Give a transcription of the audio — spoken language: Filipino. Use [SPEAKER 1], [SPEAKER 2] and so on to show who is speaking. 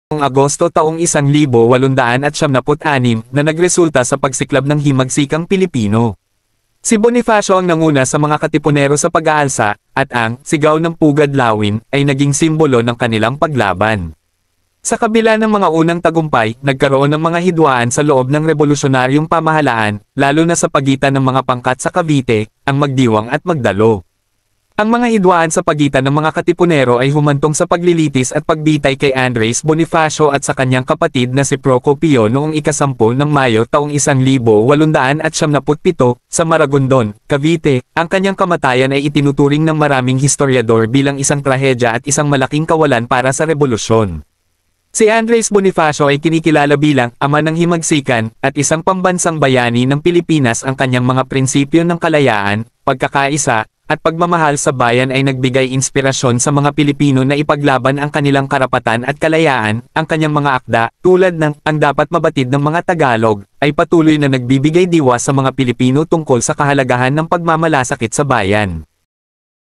[SPEAKER 1] Noong Agosto taong 1876 na nagresulta sa pagsiklab ng himagsikang Pilipino. Si Bonifacio ang nanguna sa mga katipunero sa pag-aalsa, at ang sigaw ng pugad lawin ay naging simbolo ng kanilang paglaban. Sa kabila ng mga unang tagumpay, nagkaroon ng mga hidwaan sa loob ng revolusyonaryong pamahalaan, lalo na sa pagitan ng mga pangkat sa Cavite, ang Magdiwang at Magdalo. Ang mga hidwaan sa pagitan ng mga katipunero ay humantong sa paglilitis at pagbitay kay Andres Bonifacio at sa kanyang kapatid na si Procopio noong ika-10 ng Mayo taong 1877 sa Maragondon, Cavite. Ang kanyang kamatayan ay itinuturing ng maraming historiador bilang isang trahedya at isang malaking kawalan para sa rebolusyon. Si Andres Bonifacio ay kinikilala bilang ama ng himagsikan at isang pambansang bayani ng Pilipinas. Ang kanyang mga prinsipyo ng kalayaan, pagkakaisa, at pagmamahal sa bayan ay nagbigay inspirasyon sa mga Pilipino na ipaglaban ang kanilang karapatan at kalayaan. Ang kanyang mga akda, tulad ng Ang Dapat Mabatid ng Mga Tagalog, ay patuloy na nagbibigay diwa sa mga Pilipino tungkol sa kahalagahan ng pagmamalasakit sa bayan.